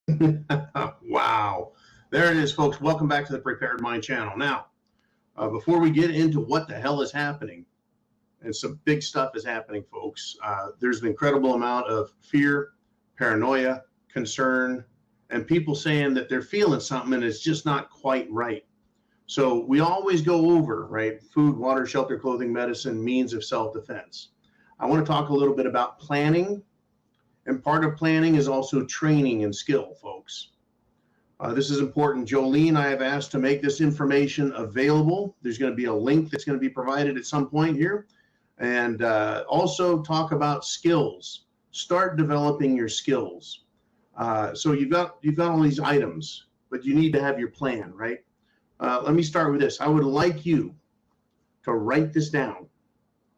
Wow. There it is, folks. Welcome back to the Prepared Mind channel. Now, before we get into what the hell is happening, and some big stuff is happening, folks, there's an incredible amount of fear, paranoia, concern, and people saying that they're feeling something and it's just not quite right. So we always go over, right? Food, water, shelter, clothing, medicine, means of self-defense. I want to talk a little bit about planning. And part of planning is also training and skill, folks. This is important. Jolene, I have asked to make this information available. There's going to be a link that's going to be provided at some point here. And also talk about skills. Start developing your skills. So you've got all these items, but you need to have your plan, right? Let me start with this. I would like you to write this down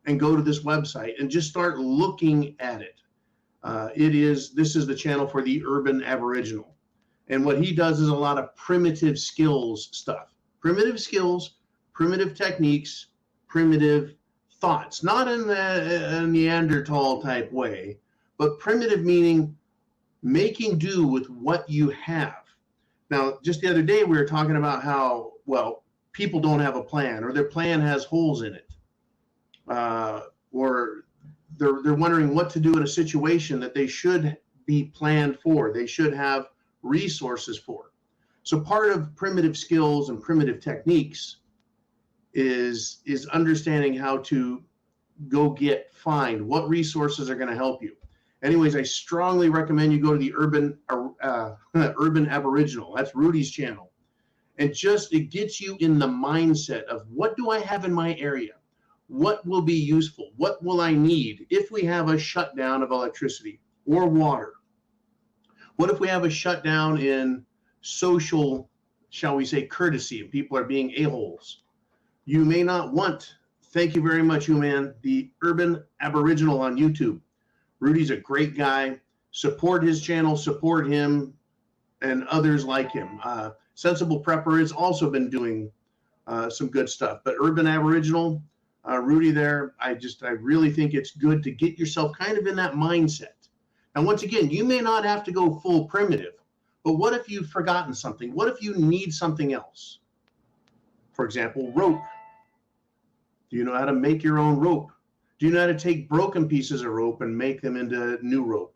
and go to this website and just start looking at it. This is the channel for the Urban Aboriginal. And what he does is a lot of primitive skills stuff. Primitive skills, primitive techniques, primitive thoughts. Not in a Neanderthal type way, but primitive meaning making do with what you have. Now, just the other day, we were talking about how, well, people don't have a plan, or their plan has holes in it. Or they're wondering what to do in a situation that they should be planned for. They should have resources for. So part of primitive skills and primitive techniques is understanding how to find what resources are going to help you. Anyways, I strongly recommend you go to the Urban Aboriginal. That's Rudy's channel. And it gets you in the mindset of, what do I have in my area? What will be useful? What will I need if we have a shutdown of electricity or water? What if we have a shutdown in social, shall we say, courtesy, and people are being a-holes? You may not want, thank you very much, Human, the Urban Aboriginal on YouTube. Rudy's a great guy. Support his channel, support him, and others like him. Sensible Prepper has also been doing some good stuff. But Urban Aboriginal, Rudy there, I really think it's good to get yourself kind of in that mindset. And once again, you may not have to go full primitive, but what if you've forgotten something? What if you need something else? For example, rope. Do you know how to make your own rope? Do you know how to take broken pieces of rope and make them into new rope?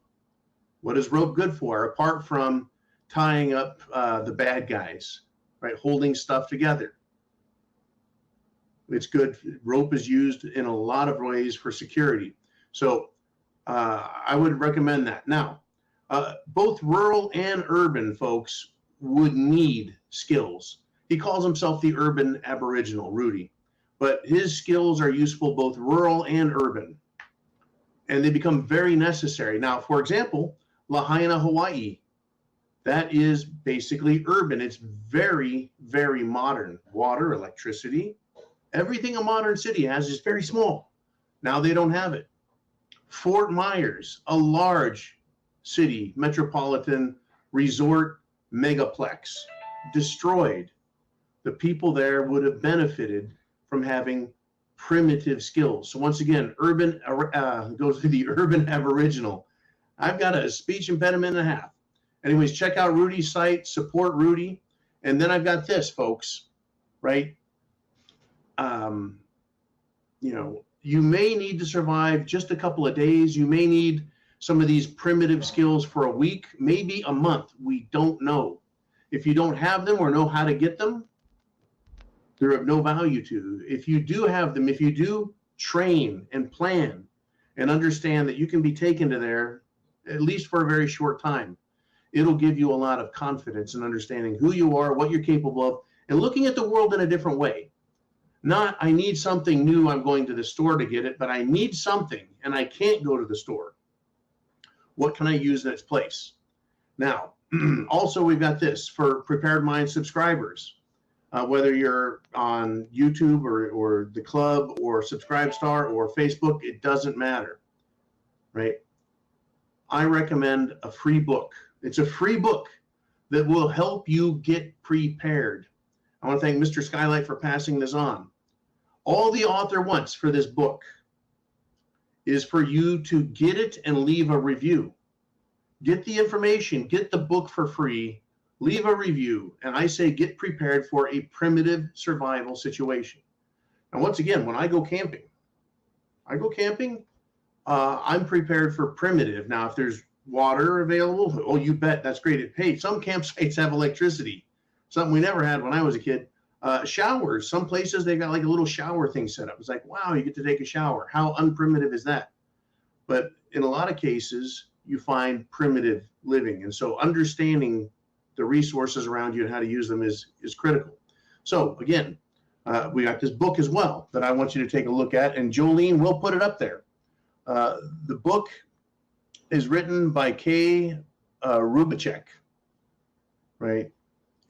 What is rope good for, apart from tying up the bad guys, right? Holding stuff together. It's good. Rope is used in a lot of ways for security. So I would recommend that. Now, both rural and urban folks would need skills. He calls himself the Urban Aboriginal, Rudy, but his skills are useful both rural and urban, and they become very necessary. Now, for example, Lahaina, Hawaii, that is basically urban. It's very, very modern. Water, electricity, everything a modern city has is very small. Now they don't have it. Fort Myers, a large city, metropolitan resort megaplex, destroyed. The people there would have benefited from having primitive skills. So once again, urban goes to the Urban Aboriginal. I've got a speech impediment and a half. Anyways, check out Rudy's site, support Rudy. And then I've got this, folks, right? You may need to survive just a couple of days. You may need some of these primitive skills for a week, maybe a month. We don't know. If you don't have them or know how to get them, they're of no value to you. If you do have them, if you do train and plan and understand that you can be taken to there, at least for a very short time, it'll give you a lot of confidence in understanding who you are, what you're capable of, and looking at the world in a different way. Not, I need something new, I'm going to the store to get it, but I need something and I can't go to the store. What can I use in its place? Now, also we've got this for Prepared Mind subscribers. Whether you're on YouTube or the club or Subscribestar or Facebook, it doesn't matter, right? I recommend a free book. It's a free book that will help you get prepared. I want to thank Mr. Skylight for passing this on. All the author wants for this book is for you to get it and leave a review. get the information, get the book for free, leave a review, and I say get prepared for a primitive survival situation. And once again, when I go camping, I'm prepared for primitive. Now, if there's water available, oh, you bet, that's great. Hey, some campsites have electricity, something we never had when I was a kid. Showers, some places they got like a little shower thing set up. It's like, wow, you get to take a shower. How unprimitive is that? But in a lot of cases, you find primitive living. And so understanding the resources around you and how to use them is critical. So again, we got this book as well that I want you to take a look at, and Jolene will put it up there. The book is written by Kay Rubacek, right?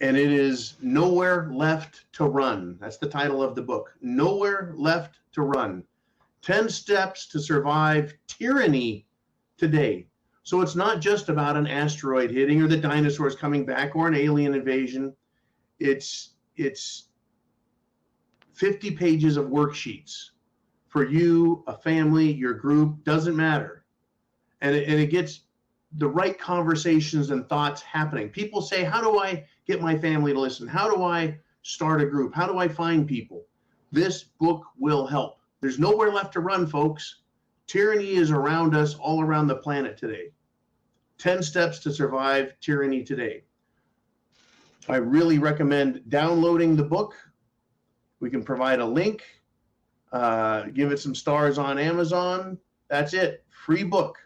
And it is Nowhere Left to Run. That's the title of the book. Nowhere Left to Run. 10 Steps to Survive Tyranny Today. So it's not just about an asteroid hitting or the dinosaurs coming back or an alien invasion. It's 50 pages of worksheets for you, a family, your group, doesn't matter. And it gets the right conversations and thoughts happening. People say, how do I get my family to listen? How do I start a group? How do I find people? This book will help. There's nowhere left to run, folks. Tyranny is around us, all around the planet today. 10 Steps to Survive Tyranny Today. I really recommend downloading the book. We can provide a link, give it some stars on Amazon. That's it, free book.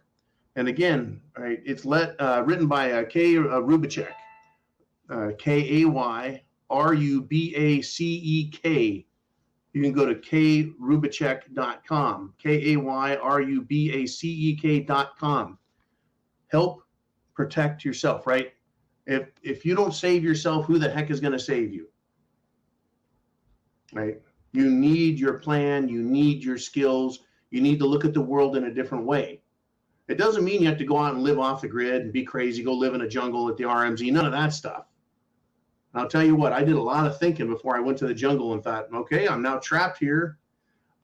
And again, right, it's written by Kay Rubacek, Kayrubacek. You can go to kayrubacek.com, kayrubacek.com. Help protect yourself, right? If you don't save yourself, who the heck is going to save you? Right? You need your plan, you need your skills, you need to look at the world in a different way. It doesn't mean you have to go out and live off the grid and be crazy, go live in a jungle at the RMZ, none of that stuff. And I'll tell you what, I did a lot of thinking before I went to the jungle and thought, okay, I'm now trapped here,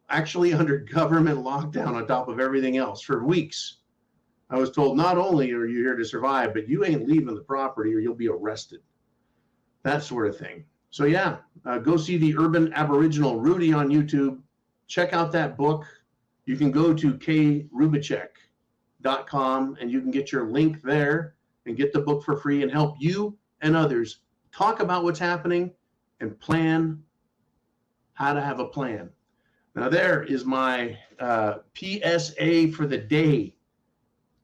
actually under government lockdown on top of everything else for weeks. I was told, not only are you here to survive, but you ain't leaving the property or you'll be arrested. That sort of thing. So yeah, go see the Urban Aboriginal Rudy on YouTube. Check out that book. You can go to kayrubacek.com and you can get your link there and get the book for free and help you and others talk about what's happening and plan how to have a plan. Now there is my PSA for the day.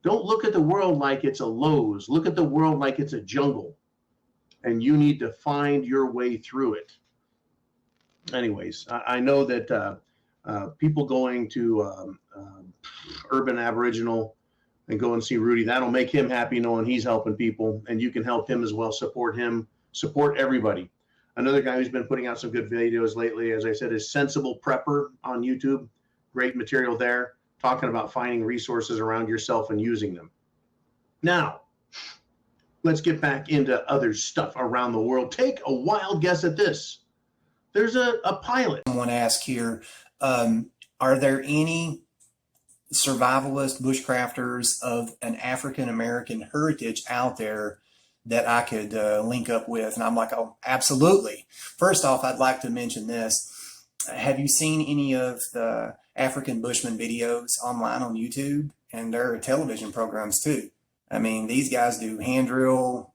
Don't look at the world like it's a Lowe's. Look at the world like it's a jungle. And you need to find your way through it. Anyways, I know that people going to Urban Aboriginal and go and see Rudy, that'll make him happy knowing he's helping people, and you can help him as well. Support him, support everybody. Another guy who's been putting out some good videos lately, as I said, is Sensible Prepper on YouTube. Great material there, talking about finding resources around yourself and using them. Now, let's get back into other stuff around the world. Take a wild guess at this. There's a pilot. Someone asked here, are there any survivalist bushcrafters of an African-American heritage out there that I could link up with? And I'm like, oh, absolutely. First off, I'd like to mention this. Have you seen any of the African Bushman videos online on YouTube? And there are television programs too. I mean, these guys do hand drill,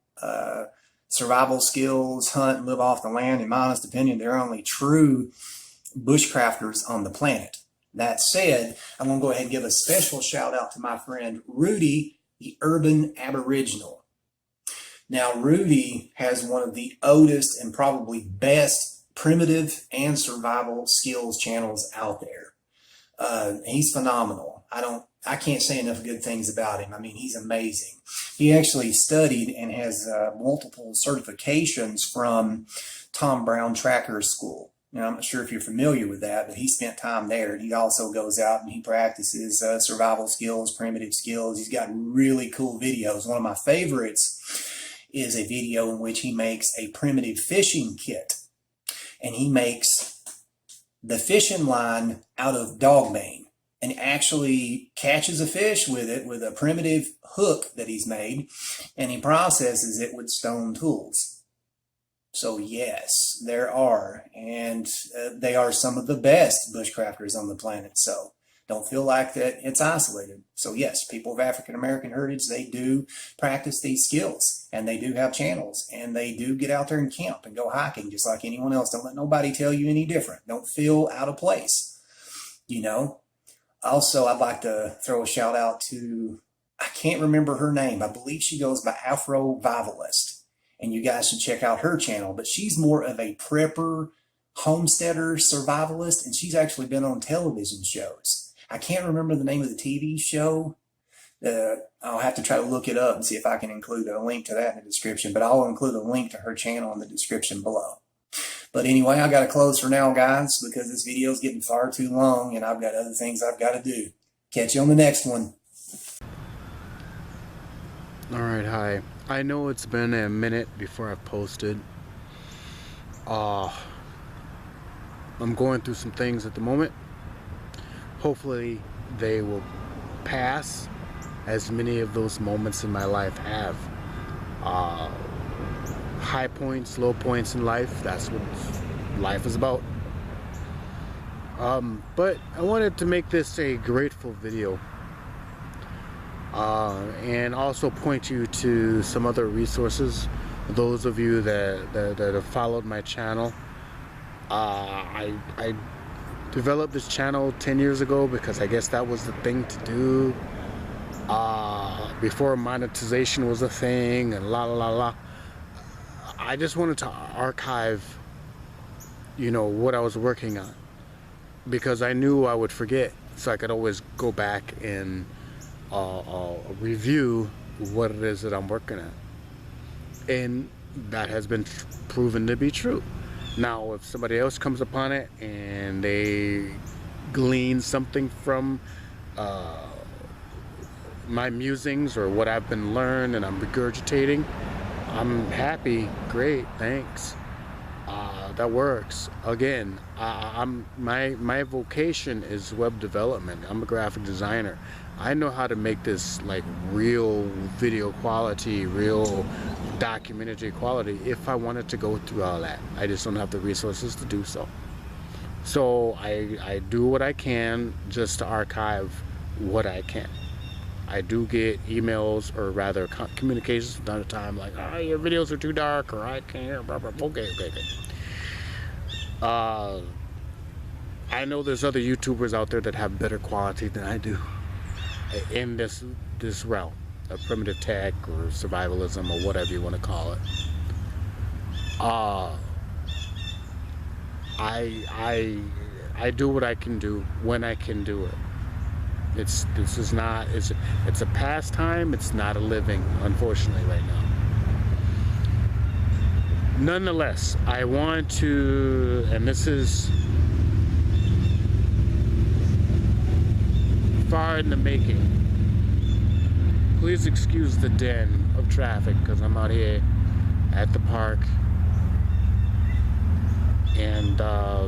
survival skills, hunt, and live off the land. In my honest opinion, they're only true bushcrafters on the planet. That said, I'm going to go ahead and give a special shout out to my friend Rudy, the Urban Aboriginal. Now, Rudy has one of the oldest and probably best primitive and survival skills channels out there. He's phenomenal. I can't say enough good things about him. I mean, he's amazing. He actually studied and has multiple certifications from Tom Brown Tracker School. Now, I'm not sure if you're familiar with that, but he spent time there. He also goes out and he practices survival skills, primitive skills. He's got really cool videos. One of my favorites is a video in which he makes a primitive fishing kit. And he makes the fishing line out of dog mane. and actually catches a fish with it with a primitive hook that he's made, and he processes it with stone tools. So yes, there are, and they are some of the best bushcrafters on the planet. So don't feel like that it's isolated. So yes, people of African American heritage, they do practice these skills, and they do have channels, and they do get out there and camp and go hiking just like anyone else. Don't let nobody tell you any different. Don't feel out of place. Also, I'd like to throw a shout out to, I can't remember her name. I believe she goes by Afro Vivalist, and you guys should check out her channel. But she's more of a prepper, homesteader, survivalist, and she's actually been on television shows. I can't remember the name of the TV show. I'll have to try to look it up and see if I can include a link to that in the description, but I'll include a link to her channel in the description below. But anyway, I got to close for now, guys, because this video is getting far too long and I've got other things I've got to do. Catch you on the next one. Alright, hi. I know it's been a minute before I've posted. I'm going through some things at the moment. Hopefully they will pass, as many of those moments in my life have. High points, low points in life, that's what life is about. But I wanted to make this a grateful video, and also point you to some other resources. Those of you that have followed my channel, I developed this channel 10 years ago because I guess that was the thing to do, before monetization was a thing and la la la la. I just wanted to archive, what I was working on, because I knew I would forget, so I could always go back and review what it is that I'm working on. And that has been proven to be true. Now, if somebody else comes upon it and they glean something from my musings or what I've been learned and I'm regurgitating, I'm happy. Great, thanks. That works. Again, my vocation is web development. I'm a graphic designer. I know how to make this like real video quality, real documentary quality if I wanted to go through all that. I just don't have the resources to do so. So I do what I can just to archive what I can. I do get emails, or rather communications from time to time, like, your videos are too dark, or I can't, blah, blah, blah. Okay. I know there's other YouTubers out there that have better quality than I do in this realm of primitive tech or survivalism or whatever you want to call it. I do what I can do when I can do it. It's a pastime. It's not a living, unfortunately, right now. Nonetheless, I want to, and this is far in the making. Please excuse the din of traffic because I'm out here at the park, and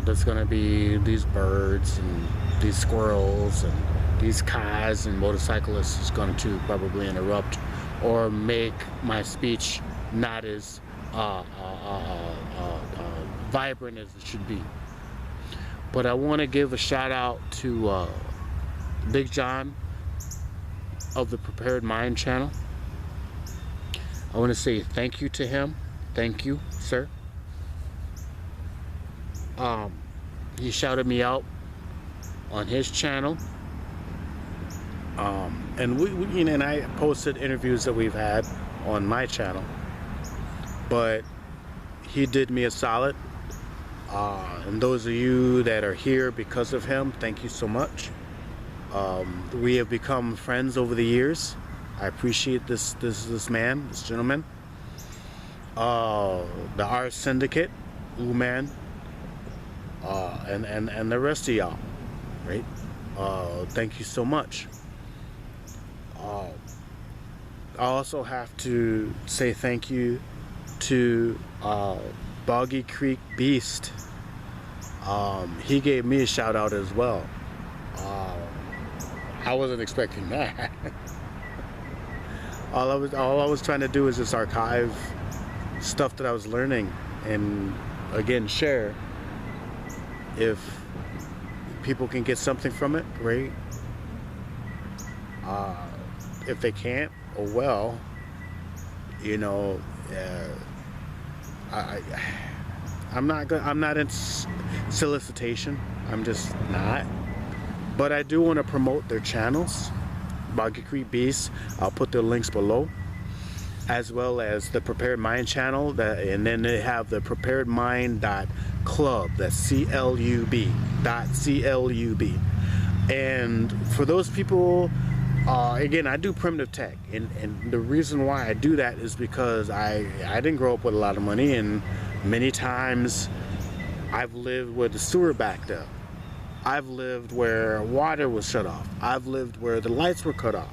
there's gonna be these birds and these squirrels and these cars and motorcyclists is going to probably interrupt or make my speech not as vibrant as it should be. But I want to give a shout out to Big John of the ThePreparedMind channel. I want to say thank you to him. Thank you, sir. He shouted me out on his channel. And we and I posted interviews that we've had on my channel, but he did me a solid, and those of you that are here because of him, thank you so much. We have become friends over the years. I appreciate this man, this gentleman. The Art Syndicate, man, and the rest of y'all, right? Thank you so much. I also have to say thank you to Boggy Creek Beast. He gave me a shout out as well. I wasn't expecting that. all I was trying to do is just archive stuff that I was learning, and again, share. If people can get something from it, great. If they can't, oh well. You know, I'm not in solicitation. I'm just not. But I do want to promote their channels, Boggy Creek Beasts. I'll put their links below, as well as the Prepared Mind channel. And then they have the preparedmind.club. That's CLUB.CLUB. And for those people, again, I do primitive tech, and the reason why I do that is because I didn't grow up with a lot of money, and many times I've lived with the sewer backed up. I've lived where water was shut off. I've lived where the lights were cut off.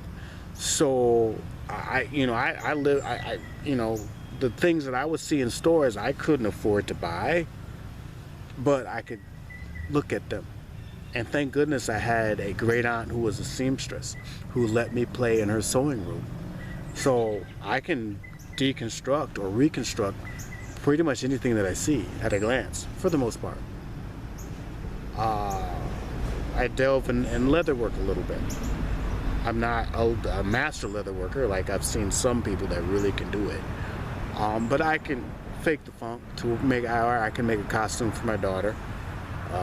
So the things that I would see in stores I couldn't afford to buy, but I could look at them. And thank goodness I had a great aunt who was a seamstress who let me play in her sewing room. So I can deconstruct or reconstruct pretty much anything that I see at a glance, for the most part. I delve in leatherwork a little bit. I'm not a master leather worker like I've seen some people that really can do it. But I can fake the funk to make, or I can make a costume for my daughter,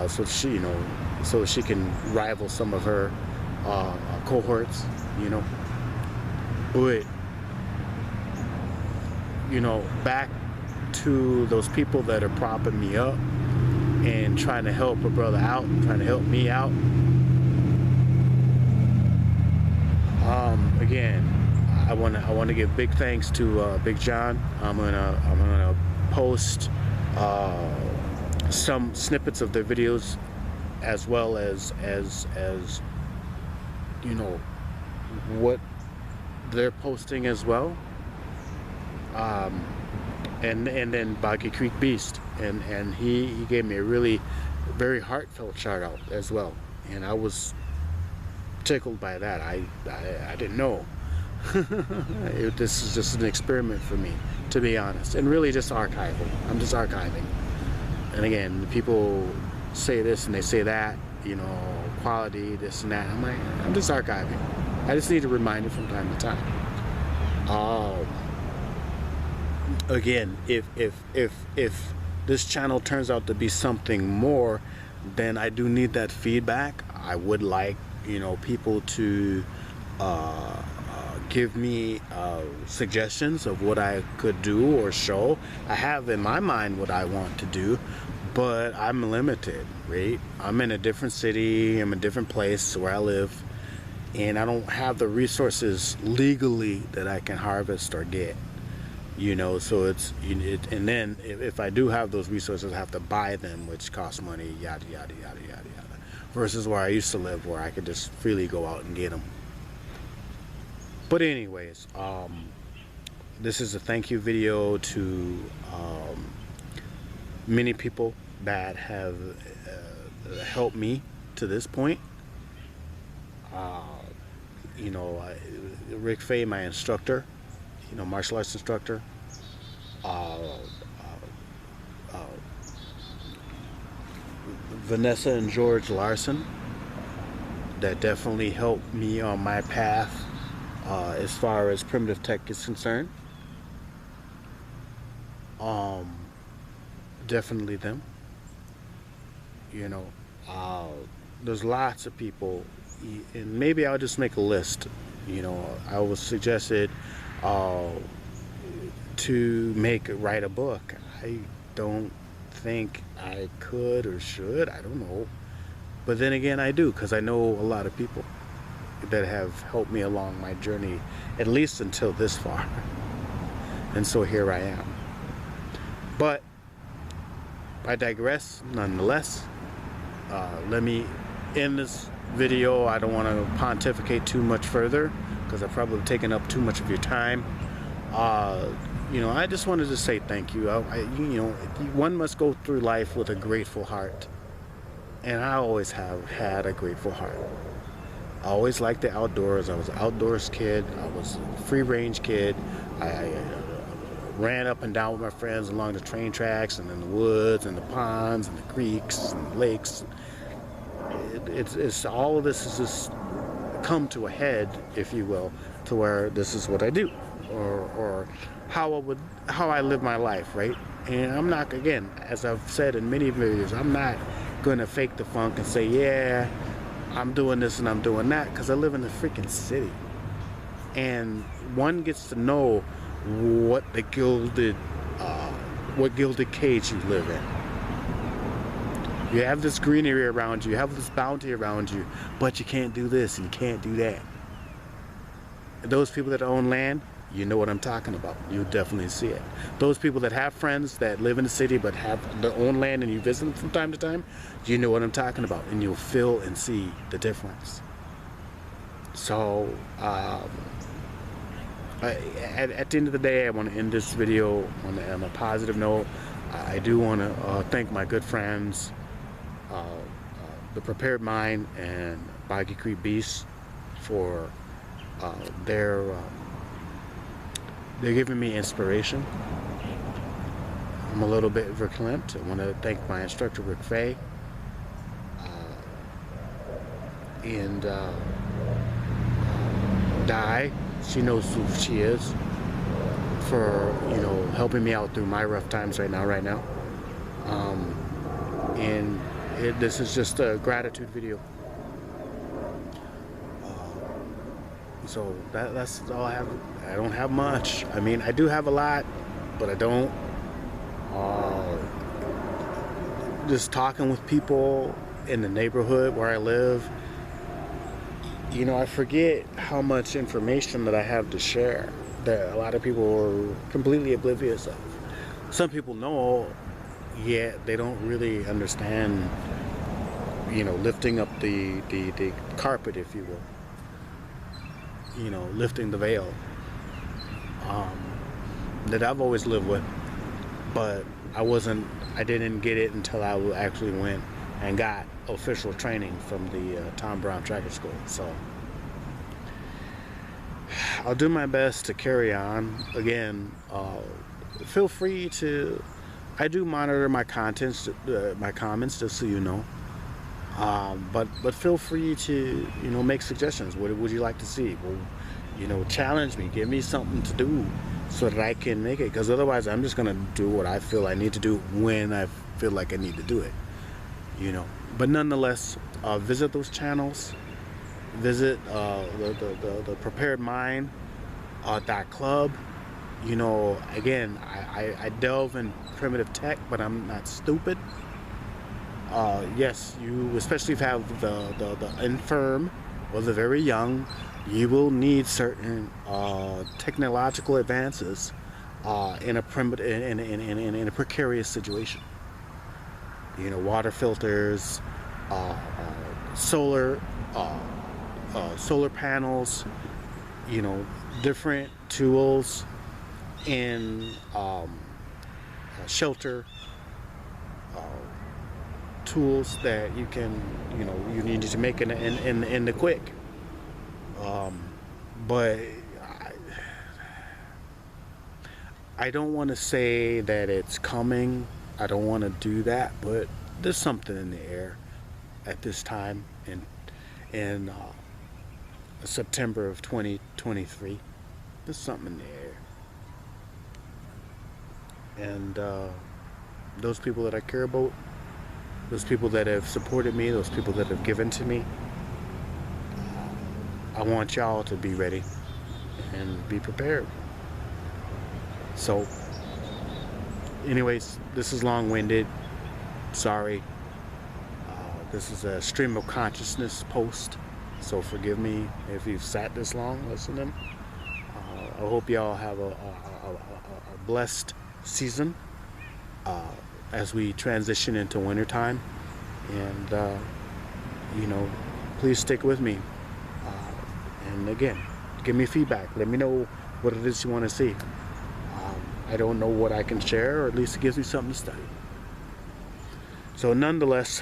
so she, so she can rival some of her cohorts, But, back to those people that are propping me up and trying to help a brother out, trying to help me out. Again, I want to give big thanks to Big John. I'm gonna post some snippets of their videos, as well as what they're posting as well. And then Boggy Creek Beast, and he gave me a really very heartfelt shout out as well, and I was tickled by that. I didn't know. This is just an experiment for me, to be honest, and really just archiving. I'm just archiving. And again, people say this and they say that, quality, this and that. I'm like, I'm just archiving. I just need to remind it from time to time. Again, if this channel turns out to be something more, then I do need that feedback. I would like, people to give me suggestions of what I could do or show. I have in my mind what I want to do, but I'm limited, right? I'm in a different city, I'm in a different place where I live, and I don't have the resources legally that I can harvest or get. So and then if I do have those resources, I have to buy them, which costs money, yada, yada, yada, yada, yada. Versus where I used to live, where I could just freely go out and get them. But anyways, this is a thank you video to many people that have helped me to this point. Rick Fay, my instructor, martial arts instructor, Vanessa and George Larson, that definitely helped me on my path as far as primitive tech is concerned. Definitely them. There's lots of people, and maybe I'll just make a list. I was suggested to write a book. I don't think I could or should. I don't know. But then again, I do, because I know a lot of people that have helped me along my journey, at least until this far. And so here I am. But I digress nonetheless. Let me end this video. I don't want to pontificate too much further, because I've probably taken up too much of your time. I just wanted to say thank you. One must go through life with a grateful heart, and I always have had a grateful heart. I always liked the outdoors. I was an outdoors kid. I was a free range kid. I ran up and down with my friends along the train tracks and in the woods and the ponds and the creeks and the lakes. It's all of this has just come to a head, if you will, to where this is what I do, or how I live my life, right? And I'm not, again, as I've said in many videos, I'm not going to fake the funk and say, yeah, I'm doing this and I'm doing that, because I live in a freaking city. And one gets to know what gilded cage you live in. You have this greenery around you, you have this bounty around you, but you can't do this and you can't do that. And those people that own land, you know what I'm talking about. You'll definitely see it. Those people that have friends that live in the city but have their own land and you visit them from time to time, you know what I'm talking about, and you'll feel and see the difference. So, at the end of the day, I want to end this video on a positive note. I do want to thank my good friends, The Prepared Mind and Boggy Creek Beast, for they're giving me inspiration. I'm a little bit verklempt. I want to thank my instructor, Rick Fay, and Di. She knows who she is, for helping me out through my rough times right now. And this is just a gratitude video. So that's all I have. I don't have much. I mean, I do have a lot, but I don't. Just talking with people in the neighborhood where I live, I forget how much information that I have to share that a lot of people are completely oblivious of. Some people know, yet they don't really understand, lifting up the carpet, if you will. Lifting the veil that I've always lived with, but I didn't get it until I actually went and got official training from the Tom Brown Tracker School. So I'll do my best to carry on. Again, feel free to, I do monitor my contents, my comments, just so you know. But feel free to, make suggestions. What would you like to see? Well, challenge me, give me something to do so that I can make it. Because otherwise, I'm just gonna do what I feel I need to do when I feel like I need to do it. But nonetheless, visit those channels. Visit the PreparedMind .club. Again, I delve in primitive tech, but I'm not stupid. Yes, you, especially if you have the infirm or the very young, you will need certain technological advances in a precarious situation. Water filters, solar panels, different tools in shelter. Tools that you can, you need to make in the quick. But I don't want to say that it's coming. I don't want to do that, but there's something in the air at this time in September of 2023. There's something in the air. And those people that I care about, those people that have supported me, those people that have given to me, I want y'all to be ready and be prepared. So, anyways, this is long-winded. Sorry. This is a stream of consciousness post, so forgive me if you've sat this long listening. I hope y'all have a blessed season as we transition into wintertime, and please stick with me, and again, give me feedback. Let me know what it is you want to see. I don't know what I can share, or at least it gives me something to study. So nonetheless,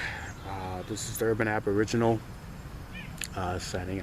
this is the Urban Aboriginal signing out.